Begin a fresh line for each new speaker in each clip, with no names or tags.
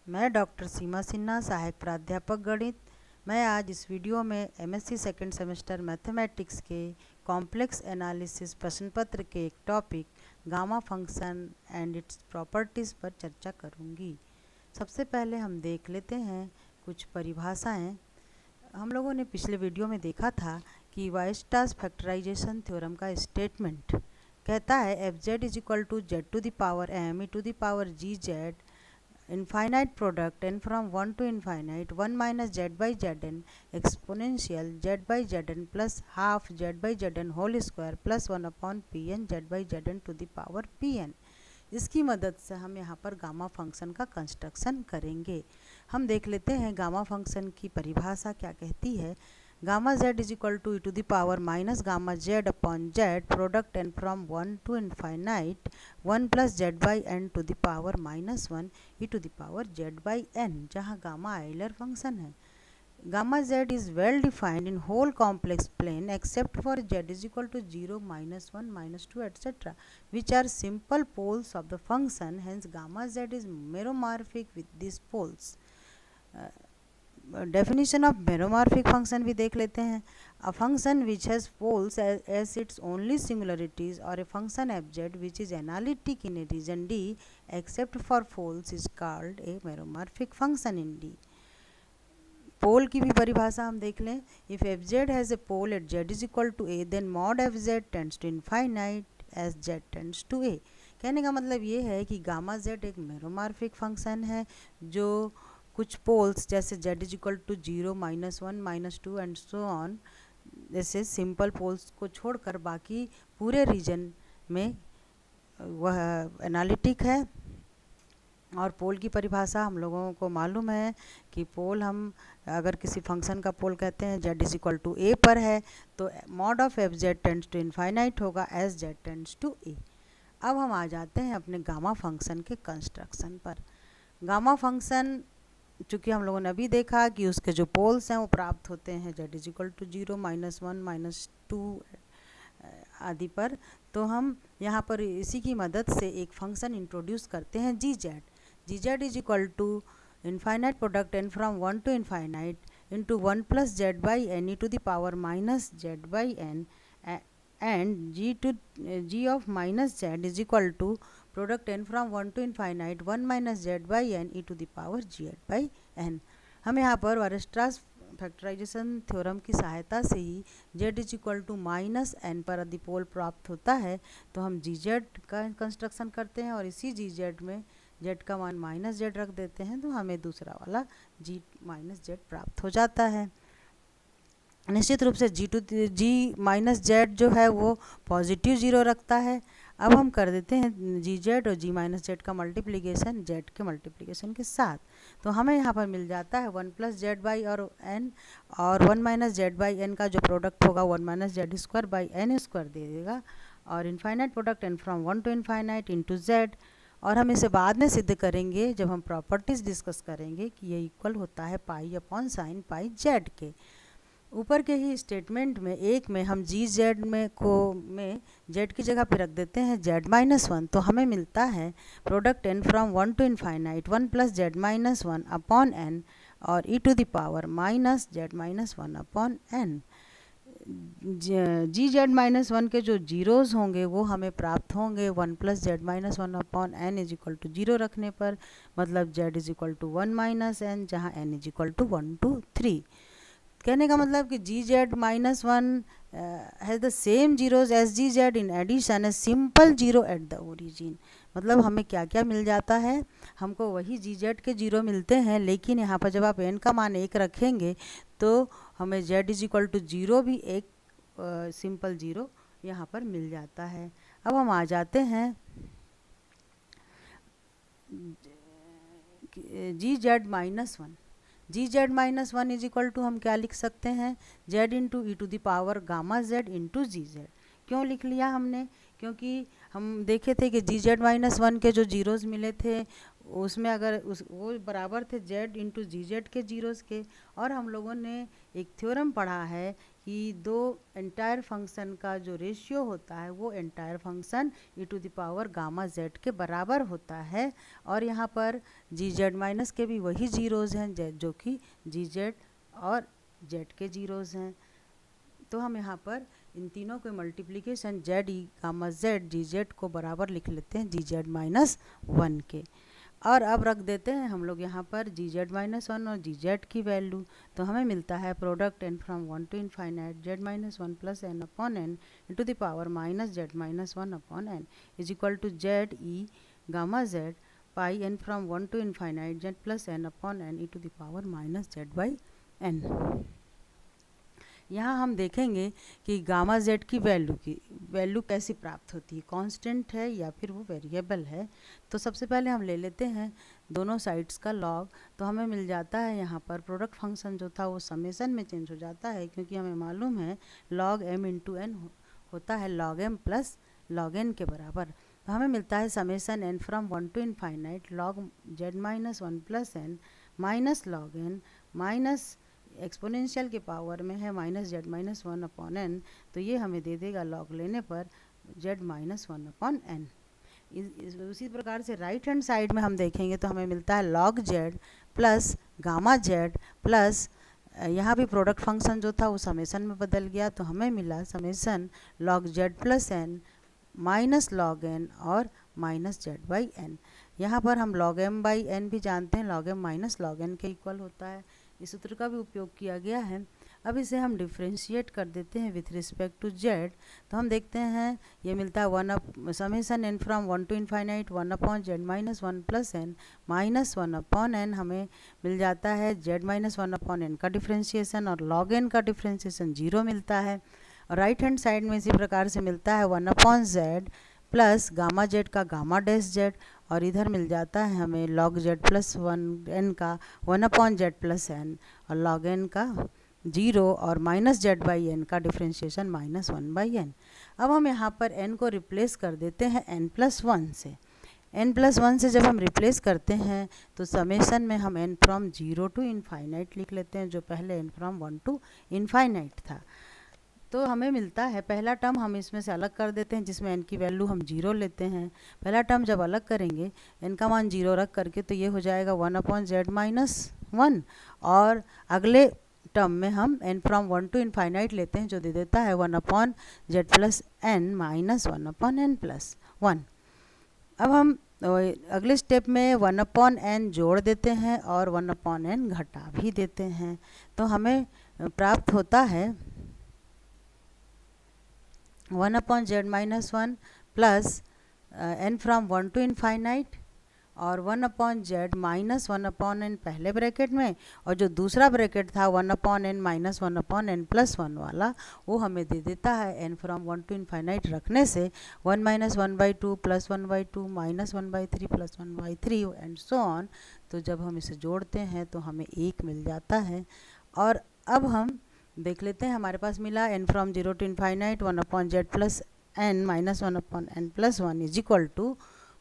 मैं डॉक्टर सीमा सिन्हा, सहायक प्राध्यापक गणित। मैं आज इस वीडियो में एमएससी सेकेंड सेमेस्टर मैथमेटिक्स के कॉम्प्लेक्स एनालिसिस प्रश्न पत्र के एक topic gamma function and it's properties पर चर्चा करूंगी। सबसे पहले हम देख लेते हैं कुछ परिभाषाएं। हम लोगों ने पिछले वीडियो में देखा था कि वायस्टास फैक्टराइजेशन थ्योरम का स्टेटमेंट कहता है f z is equal to z to the power m e to the power g z infinite product n from 1 to infinite 1 minus z by zn exponential z by zn plus half z by zn whole square plus 1 upon pn z by zn to the power pn। इसकी मदद से हम यहाँ पर gamma function का construction करेंगे। हम देख लेते हैं गामा फंक्शन की परिभाषा क्या कहती है। Gamma z is equal to e to the power minus gamma z upon z product n from 1 to infinite 1 plus z by n to the power minus 1 e to the power z by n, जहाँ gamma Euler function है। Gamma z is well defined in whole complex plane except for z is equal to 0 minus 1 minus 2 etcetera which are simple poles of the function. Hence gamma z is meromorphic with this poles. Definition of meromorphic function भी देख लेते हैं। A function which has poles as its only singularities और a function f z which is analytic in a region d except for poles is called a meromorphic function in d. Pole की भी परिभाषा हम देख लें। If f z has a pole at z is equal to A then mod f z tends to infinite as z tends to a. कहने का मतलब ये है कि गामा जेड एक मेरोमॉर्फिक फंक्शन है जो कुछ पोल्स जैसे z is equal to 0 minus 1 minus 2 and so on जैसे सिंपल पोल्स को छोड़कर बाकी पूरे रीजन में वह एनालिटिक है। और पोल की परिभाषा हम लोगों को मालूम है कि पोल हम अगर किसी फंक्शन का पोल कहते हैं z is equal to a पर है तो mod of f z tends to infinite होगा as z tends to a. अब हम आ जाते हैं अपने गामा फंक्शन के कंस्ट्रक्शन पर। गामा फंक्शन चूँकि हम लोगों ने अभी देखा कि उसके जो पोल्स हैं वो प्राप्त होते हैं z is equal to 0 minus 1 minus 2 आदि पर, तो हम यहाँ पर इसी की मदद से एक फंक्शन इंट्रोड्यूस करते हैं g z is equal to infinite product n from 1 to infinite into 1 plus z by n e to the power minus z by n and g of minus z is equal to product n from 1 to infinite 1 minus z by n e to the power z by n. हम यहाँ पर Weierstrass factorization theorem की सहायता से ही z is equal to minus n पर यदि पोल प्राप्त होता है तो हम जी जेड का कंस्ट्रक्शन करते हैं और इसी जी जेड में z का मान माइनस जेड रख देते हैं तो हमें दूसरा वाला जी माइनस जेड प्राप्त हो जाता है। निश्चित रूप से जी माइनस जेड जो है वो पॉजिटिव ज़ीरो रखता है। अब हम कर देते हैं जी जेड और जी माइनस जेड का मल्टीप्लिकेशन जेड के मल्टीप्लिकेशन के साथ, तो हमें यहाँ पर मिल जाता है 1 प्लस जेड बाई और एन और 1 माइनस जेड बाई एन का जो प्रोडक्ट होगा 1 minus z square by n square दे देगा और infinite product n from 1 to infinite into z. और हम इसे बाद में सिद्ध करेंगे जब हम प्रॉपर्टीज़ डिस्कस करेंगे कि ये इक्वल होता है पाई अपॉन साइन पाई जेड के। ऊपर के ही स्टेटमेंट में एक में हम जी जेड में जेड की जगह पे रख देते हैं जेड माइनस 1, तो हमें मिलता है product n from 1 to infinite 1 plus z minus 1 upon n और e to the power minus z minus 1 upon n. G z minus 1 के जो जीरोज़ होंगे वो हमें प्राप्त होंगे 1 plus z minus 1 upon n is equal to 0 रखने पर, मतलब z is equal to 1 minus n जहाँ एन इज इक्वल टू 1 2 3। कहने का मतलब कि g z minus 1 has the same zeros as g z in addition a simple zero at the origin. मतलब हमें क्या क्या मिल जाता है, हमको वही जी जेड के जीरो मिलते हैं, लेकिन यहाँ पर जब आप एन का मान 1 रखेंगे तो हमें जेड इज इक्वल टू 0 भी एक सिंपल जीरो यहाँ पर मिल जाता है। अब हम आ जाते हैं g z minus 1। G z minus 1 is equal to हम क्या लिख सकते हैं z into e to the power gamma z into g z. क्यों लिख लिया हमने, क्योंकि हम देखे थे कि जी जेड माइनस 1 के जो जीरोज़ मिले थे उसमें अगर वो बराबर थे जेड इंटू जी जेड के जीरोज़ के। और हम लोगों ने एक थ्योरम पढ़ा है कि दो एंटायर फंक्शन का जो रेशियो होता है वो entire function e to the power gamma z के बराबर होता है। और यहाँ पर जी जेड माइनस के भी वही जीरोज़ हैं जो कि जी जेड और जेड के जीरोज़ हैं। तो हम यहाँ पर इन तीनों के multiplication Z e gamma z g Z को बराबर लिख लेते हैं जी जेड माइनस 1 के। और अब रख देते हैं हम लोग यहाँ पर जी जेड माइनस 1 और जी जेड की वैल्यू। तो हमें मिलता है product n from 1 to infinite z minus 1 plus n upon n into the power minus z minus 1 upon n is equal to z e gamma z pi n from 1 to infinite z plus n upon n e to the power minus z by n. यहाँ हम देखेंगे कि gamma z की value कैसी प्राप्त होती है, constant है या फिर वो वेरिएबल है। तो सबसे पहले हम ले लेते हैं दोनों साइड्स का लॉग। तो हमें मिल जाता है यहाँ पर प्रोडक्ट फंक्शन जो था वो समेसन में चेंज हो जाता है, क्योंकि हमें मालूम है लॉग एम इंटू एन होता है log m plus log n के बराबर। तो हमें मिलता है summation n from 1 to infinite log z minus 1 plus n minus log n minus exponential के पावर में है minus z minus 1 upon n. तो ये हमें दे देगा लॉग लेने पर जेड माइनस 1 अपॉन एन। उसी प्रकार से राइट हैंड साइड में हम देखेंगे तो हमें मिलता है log z plus gamma z plus यहाँ भी प्रोडक्ट फंक्शन जो था वो समेसन में बदल गया। तो हमें मिला summation log z plus n minus log n और माइनस जेड बाई एन। यहाँ पर हम लॉग एम बाई एन भी जानते हैं, log m minus log n के इक्वल होता है। इस सूत्र का भी उपयोग किया गया है। अब इसे हम डिफ्रेंशिएट कर देते हैं विथ रिस्पेक्ट टू जेड। तो हम देखते हैं ये मिलता है one up summation n from 1 to infinite 1 upon z minus 1 plus n minus 1 upon n. हमें मिल जाता है जेड माइनस 1 अपॉन एन का डिफ्रेंशिएशन और लॉग एन का डिफ्रेंशिएशन 0 मिलता है। और राइट हैंड साइड में इसी प्रकार से मिलता है 1 upon z plus gamma Z का गामा डैश जेड और इधर मिल जाता है हमें लॉग जेड प्लस 1 एन का 1 अपॉन जेड प्लस एन और लॉग एन का 0 और माइनस जेड बाई एन का डिफ्रेंशिएशन माइनस 1 बाई एन। अब हम यहाँ पर एन को रिप्लेस कर देते हैं एन प्लस 1 से। एन प्लस 1 से जब हम रिप्लेस करते हैं तो समेसन में हम एन फ्रॉम 0 टू इनफाइनाइट लिख लेते हैं, जो पहले एन फ्रॉम 1 टू इनफाइनाइट था। तो हमें मिलता है पहला टर्म हम इसमें से अलग कर देते हैं जिसमें एन की वैल्यू हम 0 लेते हैं। पहला टर्म जब अलग करेंगे एन का मान 0 रख करके तो ये हो जाएगा 1 अपॉन जेड माइनस 1 और अगले टर्म में हम एन फ्रॉम 1 टू इनफाइनाइट लेते हैं जो दे देता है 1 upon z plus n minus 1 upon n plus 1। अब हम अगले स्टेप में 1 अपॉन एन जोड़ देते हैं और 1 अपॉन एन घटा भी देते हैं। तो हमें प्राप्त होता है 1 upon z minus 1 plus n from 1 to infinite और 1 upon z minus 1 upon n पहले ब्रैकेट में, और जो दूसरा ब्रैकेट था 1 upon n minus 1 upon n plus 1 वाला वो हमें दे देता है एन फ्रॉम 1 टू इनफाइनाइट रखने से 1 minus 1 by 2 plus 1 by 2 minus 1 by 3 plus 1 by 3 and so on. तो जब हम इसे जोड़ते हैं तो हमें 1 मिल जाता है। और अब हम देख लेते हैं हमारे पास मिला n from 0 to infinite 1 upon z plus n minus 1 upon n plus 1 is equal to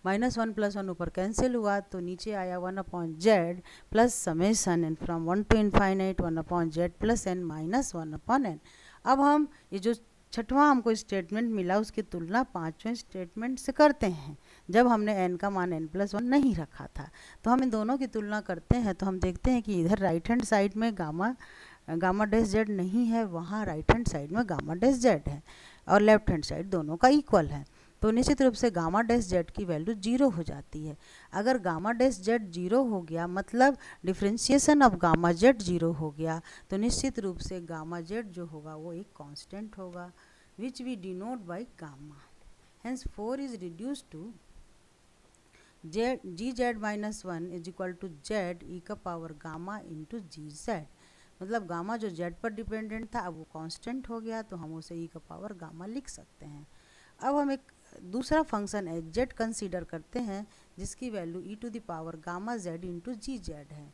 minus 1 plus 1 ऊपर कैंसिल हुआ तो नीचे आया 1 upon z plus summation n from 1 to infinite 1 upon z plus n minus 1 upon n. अब हम ये जो छठवां हमको स्टेटमेंट मिला उसकी तुलना पांचवें स्टेटमेंट से करते हैं जब हमने एन का मान एन प्लस 1 नहीं रखा था। तो हम इन दोनों की तुलना करते हैं तो हम देखते हैं कि इधर राइट हैंड साइड में गामा डैश जेड नहीं है, वहाँ राइट हैंड साइड में गामा डैश जेड है और लेफ्ट हैंड साइड दोनों का इक्वल है। तो निश्चित रूप से गामा डैश जेड की वैल्यू 0 हो जाती है। अगर गामा डैश जेड 0 हो गया मतलब डिफ्रेंशिएशन ऑफ गामा जेड 0 हो गया तो निश्चित रूप से गामा जेड जो होगा वो एक कांस्टेंट होगा which we denote by gamma. Hence 4 is reduce to ji z minus 1 is equal to z e का power gamma into g Z. मतलब गामा जो जेड पर डिपेंडेंट था अब वो कांस्टेंट हो गया तो हम उसे ई का पावर गामा लिख सकते हैं। अब हम एक दूसरा फंक्शन एच जेड कंसीडर करते हैं जिसकी value e to the power gamma z into g z है।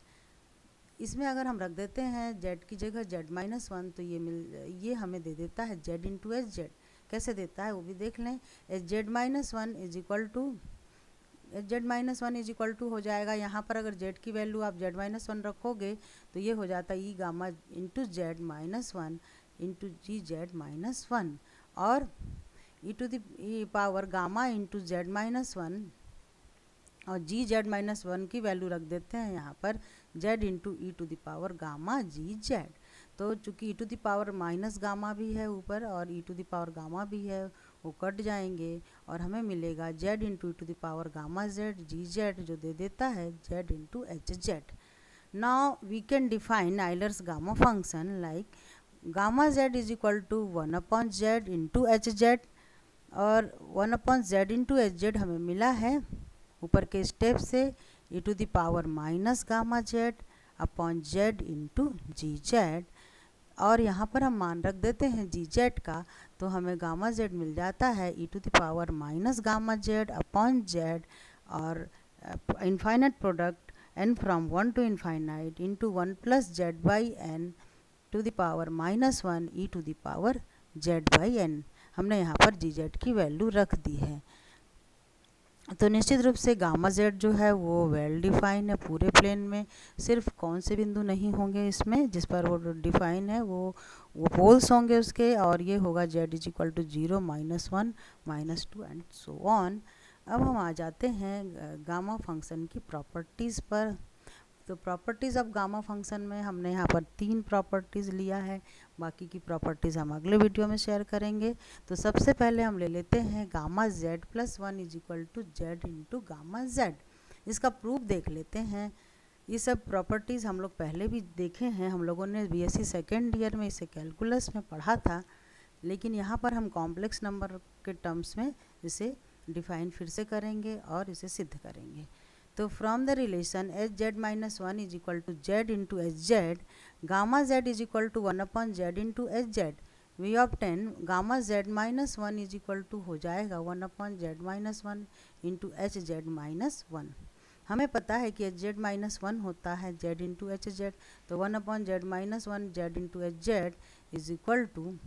इसमें अगर हम रख देते हैं जेड की जगह जेड माइनस 1 तो ये हमें दे देता है जेड इंटू एच जेड। कैसे देता है वो भी देख लें। H z minus 1 is equal to z minus 1 is equal to हो जाएगा, यहाँ पर अगर जेड की वैल्यू आप जेड माइनस 1 रखोगे तो ये हो जाता है e gamma into z minus 1 into g z minus one, और e to the power gamma into z minus one, और जी जेड माइनस वन की वैल्यू रख देते हैं यहाँ पर z into e to the power gamma g z. तो चूँकि e to the power minus gamma भी है ऊपर और e to the power gamma भी है, वो कट जाएंगे और हमें मिलेगा z into e to the power gamma z g z, जो दे देता है z into h z. Now we can define Euler's gamma function like gamma z is equal to 1 z into h z, और 1 z into h Z हमें मिला है ऊपर के स्टेप से e to the power minus gamma z upon z into g z, और यहाँ पर हम मान रख देते हैं जी जेड का, तो हमें गामा जेड मिल जाता है e to the power minus gamma z upon z, और infinite product n from 1 to infinite into 1 plus z by n to the power minus 1 e to the power z by n. हमने यहाँ पर जी Z की value रख दी है। तो निश्चित रूप से गामा जेड जो है वो वेल डिफाइन है पूरे प्लेन में, सिर्फ कौन से बिंदु नहीं होंगे इसमें जिस पर वो डिफाइन है, वो पोल्स होंगे उसके, और ये होगा z is equal to 0 -1 -2 and so on. अब हम आ जाते हैं गामा फंक्शन की प्रॉपर्टीज़ पर। तो प्रॉपर्टीज़ ऑफ गामा फंक्शन में हमने यहाँ पर 3 प्रॉपर्टीज़ लिया है, बाकी की प्रॉपर्टीज़ हम अगले वीडियो में शेयर करेंगे। तो सबसे पहले हम ले लेते हैं gamma z plus 1 is equal to z into gamma z. इसका प्रूफ देख लेते हैं। ये सब प्रॉपर्टीज़ हम लोग पहले भी देखे हैं, हम लोगों ने बीएससी सेकेंड ईयर में इसे कैलकुलस में पढ़ा था, लेकिन यहाँ पर हम कॉम्प्लेक्स नंबर के टर्म्स में इसे डिफाइन फिर से करेंगे और इसे सिद्ध करेंगे। तो from the relation h z minus 1 is equal to z into h z, gamma z is equal to 1 z into h z, we obtain gamma z minus 1 is equal to हो जाएगा 1 z minus 1 into h z minus 1। हमें पता है कि H z minus 1 होता है z into h z, तो 1 z minus 1 z into h z is equal to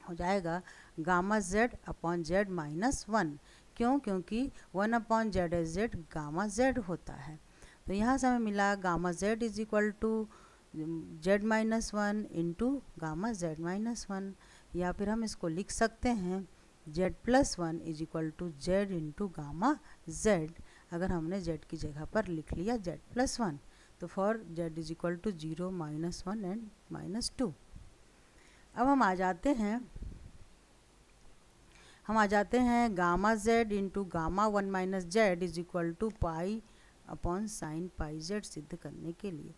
हो जाएगा gamma z upon z minus 1। क्यों? क्योंकि 1 z h z gamma z होता है। तो यहाँ से हमें मिला gamma z is equal to z minus 1 into gamma z minus 1, या फिर हम इसको लिख सकते हैं z plus 1 is equal to z into gamma z. अगर हमने जेड की जगह पर लिख लिया जेड प्लस 1, तो for z is equal to 0 -1 and -2। अब हम आ जाते हैं gamma z into gamma 1 minus z is equal to pi upon sine pi z सिद्ध करने के लिए।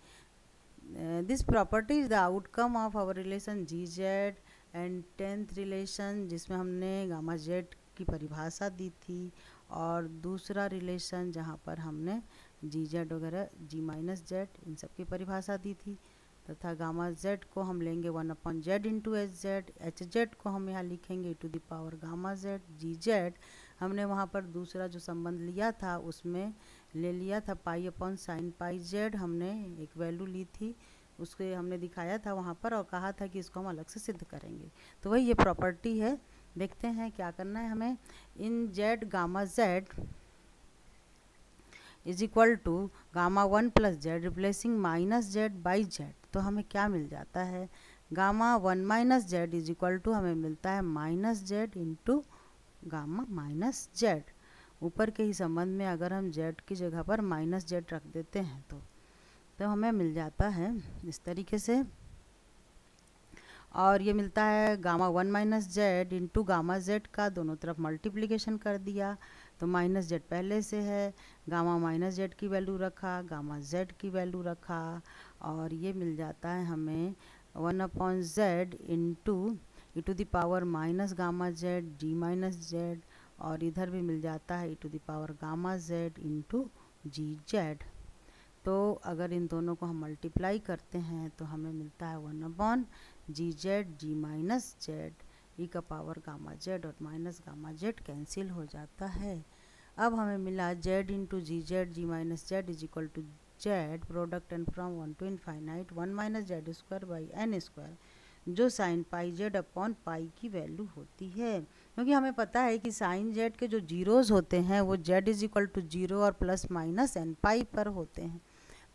This property is the outcome of our relation g z and 10th relation, जिसमें हमने गामा जेड की परिभाषा दी थी, और दूसरा रिलेशन जहाँ पर हमने जी जेड वगैरह जी माइनस जेड इन सब की परिभाषा दी थी, तथा गामा जेड को हम लेंगे 1 z into h z, h z को हम यहाँ लिखेंगे to the power gamma z, g z हमने वहाँ पर दूसरा जो संबंध लिया था उसमें ले लिया था पाई अपॉन साइन पाई जेड, हमने एक वैल्यू ली थी उसके हमने दिखाया था वहाँ पर और कहा था कि इसको हम अलग से सिद्ध करेंगे। तो वही ये प्रॉपर्टी है। देखते हैं क्या करना है हमें। In z gamma z is equal to gamma 1 plus z replacing minus z by z, तो हमें क्या मिल जाता है gamma 1 minus z is equal to हमें मिलता है minus z into gamma minus z. ऊपर के ही संबंध में अगर हम जेड की जगह पर माइनस जेड रख देते हैं तो हमें मिल जाता है इस तरीके से, और ये मिलता है gamma 1 minus z into gamma Z का दोनों तरफ मल्टीप्लिकेशन कर दिया, तो माइनस जेड पहले से है, गामा माइनस जेड की वैल्यू रखा, गामा जेड की वैल्यू रखा, और ये मिल जाता है हमें 1 z into e to the power minus gamma z g minus z, और इधर भी मिल जाता है e to the power gamma z into g z. तो अगर इन दोनों को हम मल्टीप्लाई करते हैं तो हमें मिलता है 1 g z g minus z e का पावर गामा जेड, और माइनस गामा जेड कैंसिल हो जाता है। अब हमें मिला z into g z g minus z is equal to z product n from 1 to infinite 1 minus z square by n square, जो sine pi z upon pi की वैल्यू होती है। क्योंकि हमें पता है कि साइन जेड के जो जीरोज़ होते हैं वो जेड इज इक्वल टू 0 और +- एन पाई पर होते हैं।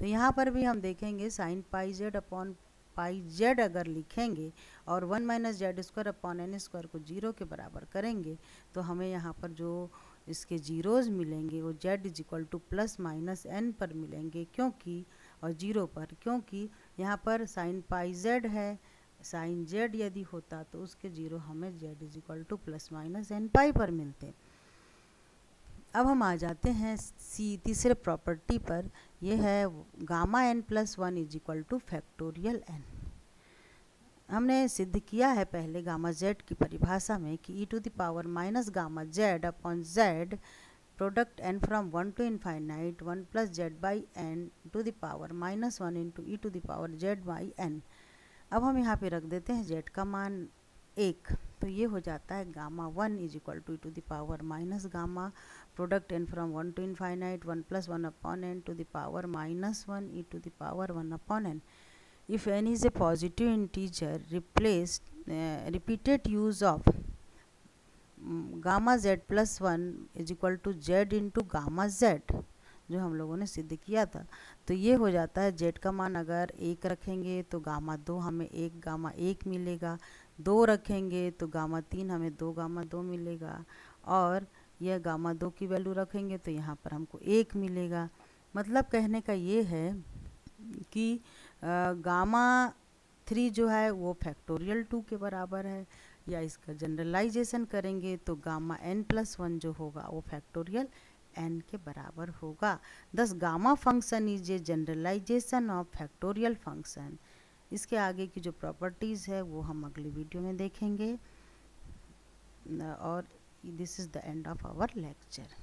तो यहाँ पर भी हम देखेंगे sine pi z upon pi z अगर लिखेंगे और 1 minus z square upon n square को 0 के बराबर करेंगे तो हमें यहाँ पर जो इसके जीरोज़ मिलेंगे वो z is equal to plus minus n पर मिलेंगे, क्योंकि और 0 पर, क्योंकि यहाँ पर साइन पाई जेड है, साइन जेड यदि होता तो उसके 0 हमें z is equal to plus minus n pi पर मिलते। अब हम आ जाते हैं तीसरे प्रॉपर्टी पर, यह है gamma n plus 1 is equal to factorial n. हमने सिद्ध किया है पहले गामा जेड की परिभाषा में कि e to the power minus gamma z upon z product n from 1 to infinite 1 plus z by n to the power minus 1 into e to the power z by n. अब हम यहाँ पे रख देते हैं जेड का मान 1, तो ये हो जाता है gamma 1 is equal to e to the power minus gamma product n from 1 to infinite 1 plus 1 upon n to the power minus 1 e to the power 1 upon n. If n is a positive integer, repeated use of gamma z plus 1 is equal to z into gamma z, जो हम लोगों ने सिद्ध किया था। तो ये हो जाता है z का मान अगर 1 रखेंगे तो गामा 2 हमें 1 गामा 1 मिलेगा, 2 रखेंगे तो गामा 3 हमें 2 गामा 2 मिलेगा, और यह गामा 2 की वैल्यू रखेंगे तो यहाँ पर हमको 1 मिलेगा। मतलब कहने का ये है कि गामा 3 जो है वो फैक्टोरियल 2 के बराबर है, या इसका जनरलाइजेशन करेंगे तो गामा n प्लस 1 जो होगा वो फैक्टोरियल n के बराबर होगा। Thus gamma function is a generalization of factorial function. इसके आगे की जो प्रॉपर्टीज़ है वो हम अगली वीडियो में देखेंगे, और this is the end of our lecture.